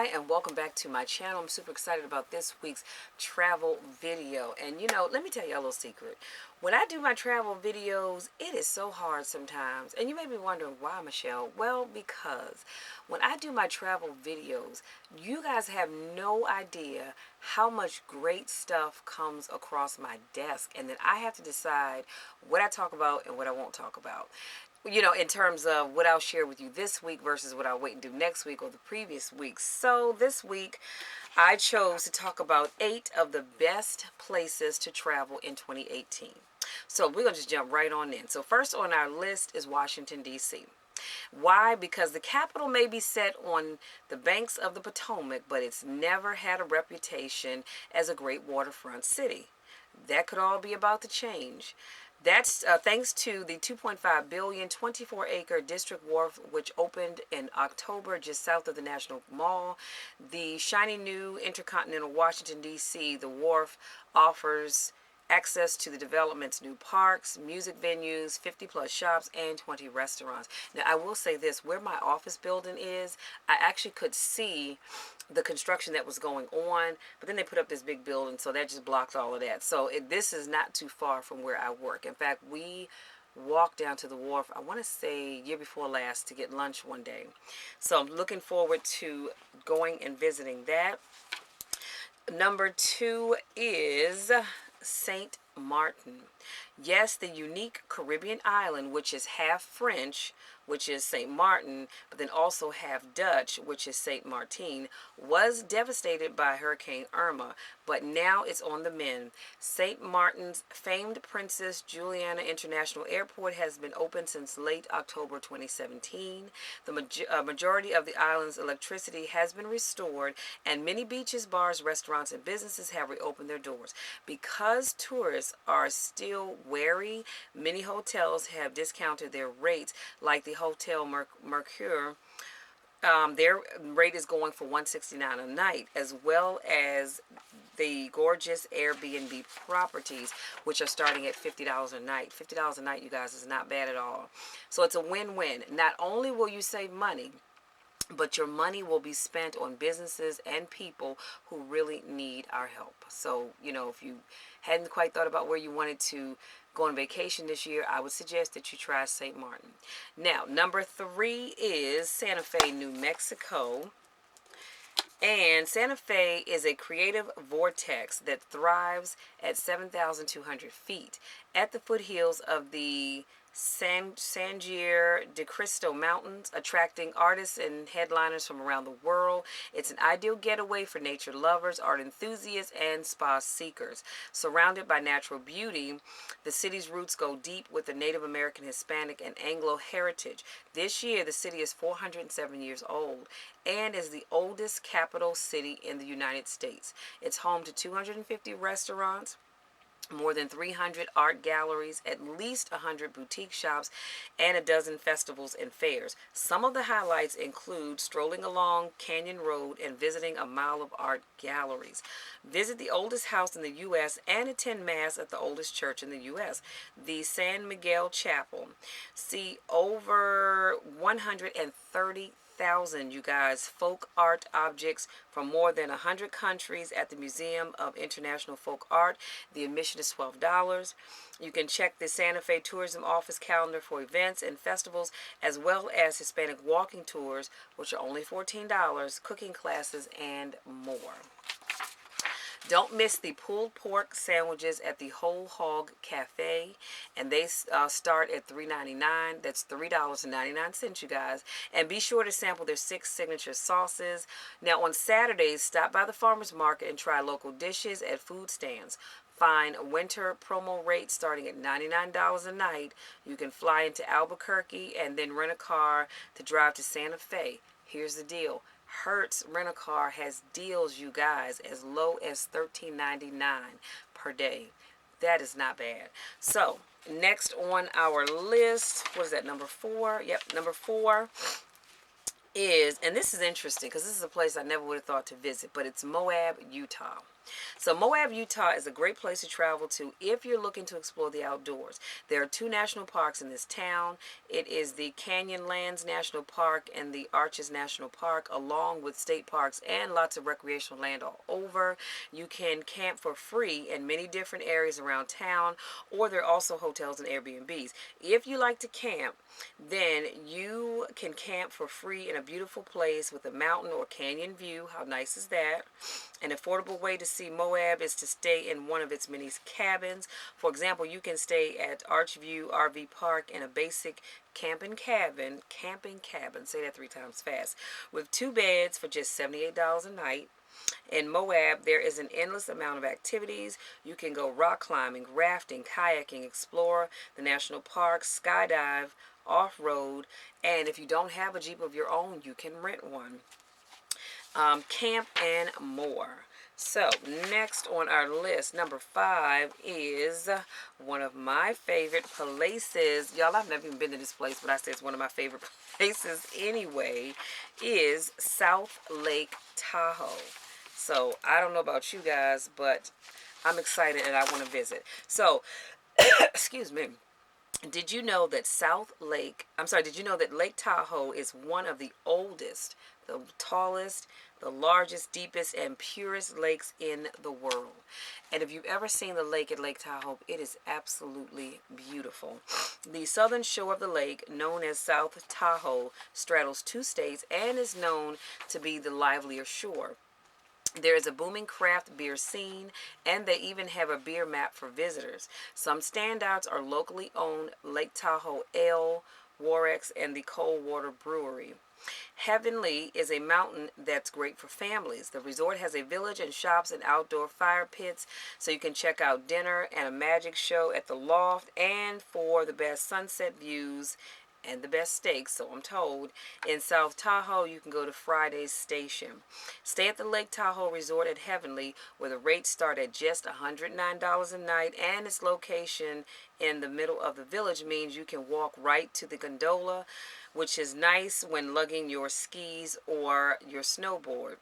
And welcome back to my channel. I'm super excited about this week's travel video. And let me tell you a little secret. When I do my travel videos, it is so hard sometimes. And you may be wondering why, Michelle. Well, because when I do my travel videos, you guys have no idea how much great stuff comes across my desk. And then I have to decide what I talk about and what I won't talk about. In terms of what I'll share with you this week versus what I'll wait and do next week or the previous week. So this week, I chose to talk about 8 of the best places to travel in 2018. So we're going to just jump right on in. So first on our list is Washington, D.C. Why? Because the capital may be set on the banks of the Potomac, but it's never had a reputation as a great waterfront city. That could all be about to change. That's thanks to the 2.5 billion 24-acre district wharf, which opened in October just south of the National Mall. The shiny new Intercontinental Washington, D.C., the wharf offers access to the development's new parks, music venues, 50-plus shops, and 20 restaurants. Now, I will say this. Where my office building is, I actually could see the construction that was going on, but then they put up this big building, so that just blocked all of that. So this is not too far from where I work. In fact, we walked down to the wharf, I want to say year before last, to get lunch one day. So I'm looking forward to going and visiting that. Number 2 is St. Maarten. Yes, the unique Caribbean island, which is half French, which is St. Maarten, but then also half Dutch, which is St. Martin, was devastated by Hurricane Irma, but now it's on the mend. St. Martin's famed Princess Juliana International Airport has been open since late October 2017. The majority of the island's electricity has been restored, and many beaches, bars, restaurants, and businesses have reopened their doors. Because tourists are still wary, many hotels have discounted their rates, like the Hotel Mercure. Their rate is going for $169 a night, as well as the gorgeous Airbnb properties, which are starting at $50 a night. $50 a night, you guys, is not bad at all. So it's a win-win. Not only will you save money, but your money will be spent on businesses and people who really need our help. So, if you hadn't quite thought about where you wanted to go on vacation this year, I would suggest that you try St. Maarten. Now, number 3 is Santa Fe, New Mexico. And Santa Fe is a creative vortex that thrives at 7,200 feet at the foothills of the San Gier de Cristo Mountains, attracting artists and headliners from around the world. It's an ideal getaway for nature lovers, art enthusiasts, and spa seekers. Surrounded by natural beauty, the city's roots go deep with the Native American, Hispanic, and Anglo heritage. This year, the city is 407 years old and is the oldest capital city in the United States. It's home to 250 restaurants, more than 300 art galleries, at least 100 boutique shops, and a dozen festivals and fairs. Some of the highlights include strolling along Canyon Road and visiting a mile of art galleries. Visit the oldest house in the U.S. and attend Mass at the oldest church in the U.S., the San Miguel Chapel. See over 130,000, you guys, folk art objects from more than 100 countries at the Museum of International Folk Art. The admission is $12. You can check the Santa Fe Tourism Office calendar for events and festivals, as well as Hispanic walking tours, which are only $14, cooking classes, and more. Don't miss the pulled pork sandwiches at the Whole Hog Cafe, and they start at $3.99. That's $3.99, you guys. And be sure to sample their 6 signature sauces. Now, on Saturdays, stop by the farmers market and try local dishes at food stands. Find winter promo rates starting at $99 a night. You can fly into Albuquerque and then rent a car to drive to Santa Fe. Here's the deal. Hertz Rent-A-Car has deals, you guys, as low as $13.99 per day. That is not bad. So, next on our list, what is that, number 4? Yep, number 4 is, and this is interesting because this is a place I never would have thought to visit, but it's Moab, Utah. So Moab, Utah is a great place to travel to if you're looking to explore the outdoors. There are two national parks in this town. It is the Canyonlands National Park and the Arches National Park, along with state parks and lots of recreational land all over. You can camp for free in many different areas around town, or there are also hotels and Airbnbs. If you like to camp, then you can camp for free in a beautiful place with a mountain or canyon view. How nice is that? An affordable way to see Moab is to stay in one of its many cabins. For example, you can stay at Archview RV Park in a basic camping cabin, say that 3 times fast, with 2 beds for just $78 a night. In Moab, there is an endless amount of activities. You can go rock climbing, rafting, kayaking, explore the national park, skydive, off-road, and if you don't have a Jeep of your own, you can rent one. Camp and more. So next on our list, number 5 is one of my favorite places. Y'all, I've never even been to this place, but I say it's one of my favorite places anyway, is South Lake Tahoe. So I don't know about you guys, but I'm excited and I want to visit. So, excuse me. Did you know that Lake Tahoe is one of the oldest, the tallest, the largest, deepest, and purest lakes in the world? And if you've ever seen the lake at Lake Tahoe, it is absolutely beautiful. The southern shore of the lake, known as South Tahoe, straddles 2 states and is known to be the livelier shore. There is a booming craft beer scene, and they even have a beer map for visitors. Some standouts are locally owned Lake Tahoe Ale, Warex, and the Coldwater Brewery. Heavenly is a mountain that's great for families. The resort has a village and shops and outdoor fire pits, so you can check out dinner and a magic show at the loft. And for the best sunset views and the best steaks, so I'm told, in South Tahoe, you can go to Friday's Station. Stay at the Lake Tahoe Resort at Heavenly, where the rates start at just $109 a night, and its location in the middle of the village means you can walk right to the gondola, which is nice when lugging your skis or your snowboard.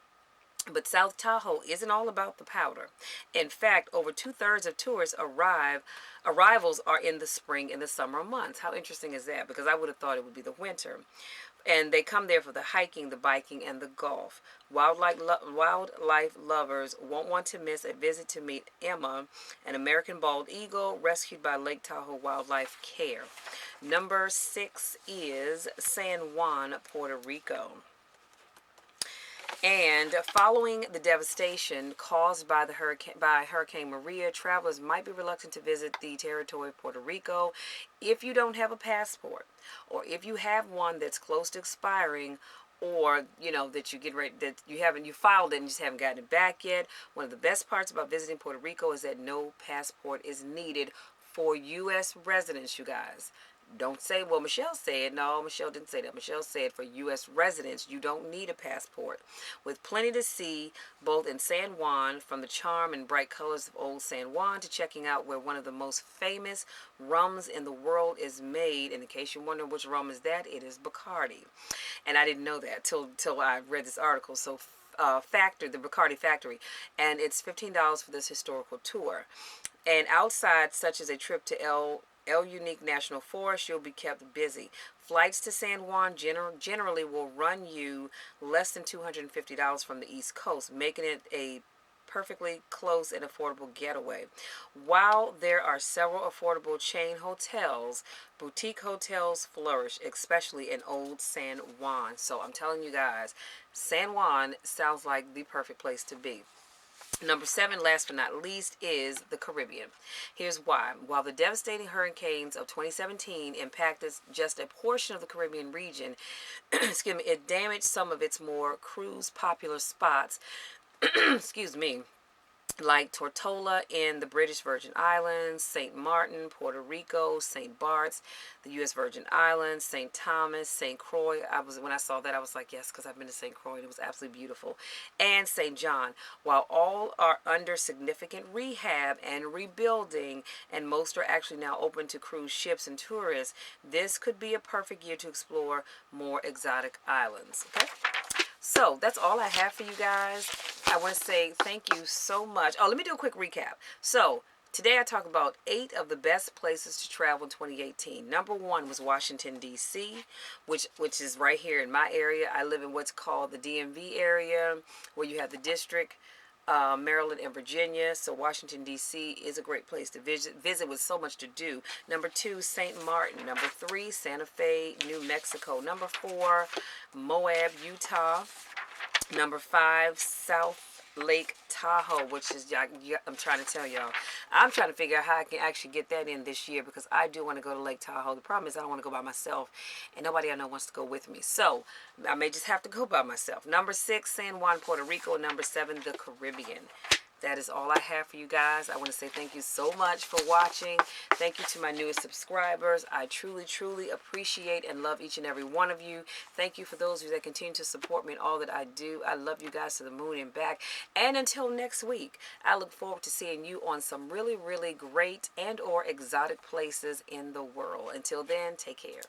But South Tahoe isn't all about the powder. In fact, over 2/3 of tourists arrivals are in the spring and the summer months. How interesting is that? Because I would have thought it would be the winter. And they come there for the hiking, the biking, and the golf. Wildlife lovers won't want to miss a visit to meet Emma, an American bald eagle rescued by Lake Tahoe Wildlife Care. Number 6 is San Juan, Puerto Rico. And following the devastation caused by Hurricane Maria, travelers might be reluctant to visit the territory of Puerto Rico if you don't have a passport, or if you have one that's close to expiring, or that you filed it and just haven't gotten it back yet. One of the best parts about visiting Puerto Rico is that no passport is needed for U.S. residents, you guys. Don't say, well, Michelle said. No, Michelle didn't say that. Michelle said for U.S. residents, you don't need a passport. With plenty to see, both in San Juan, from the charm and bright colors of old San Juan to checking out where one of the most famous rums in the world is made. And in case you're wondering which rum is that, it is Bacardi. And I didn't know that till I read this article. So the Bacardi factory, and it's $15 for this historical tour. And outside, such as a trip to El Unique National Forest, you'll be kept busy. Flights to San Juan generally will run you less than $250 from the East Coast, making it a perfectly close and affordable getaway. While there are several affordable chain hotels, boutique hotels flourish, especially in old San Juan. So I'm telling you guys, San Juan sounds like the perfect place to be. Number 7, last but not least, is the Caribbean. Here's why. While the devastating hurricanes of 2017 impacted just a portion of the Caribbean region, it damaged some of its more cruise popular spots, like Tortola in the British Virgin Islands, St. Martin, Puerto Rico, St. Bart's, the U.S. Virgin Islands, St. Thomas, St. Croix. When I saw that, I was like, yes, because I've been to St. Croix, and it was absolutely beautiful. And St. John. While all are under significant rehab and rebuilding, and most are actually now open to cruise ships and tourists, this could be a perfect year to explore more exotic islands. Okay? So that's all I have for you guys. I want to say thank you so much. Oh, let me do a quick recap. So today I talk about 8 of the best places to travel in 2018. Number 1 was Washington, D.C., which is right here in my area. I live in what's called the DMV area, where you have the district, Maryland and Virginia. So Washington, D.C. is a great place to visit with so much to do. Number 2, St. Maarten. Number 3, Santa Fe, New Mexico. Number 4, Moab, Utah. Number 5, South Lake Tahoe, which is, I'm trying to tell y'all, I'm trying to figure out how I can actually get that in this year, because I do want to go to Lake Tahoe. The problem is I don't want to go by myself, and nobody I know wants to go with me. So I may just have to go by myself. Number 6, San Juan, Puerto Rico. Number 7, the Caribbean. That is all I have for you guys. I want to say thank you so much for watching. Thank you to my newest subscribers. I truly, truly appreciate and love each and every one of you. Thank you for those of you that continue to support me in all that I do. I love you guys to the moon and back. And until next week, I look forward to seeing you on some really, really great and or exotic places in the world. Until then, take care.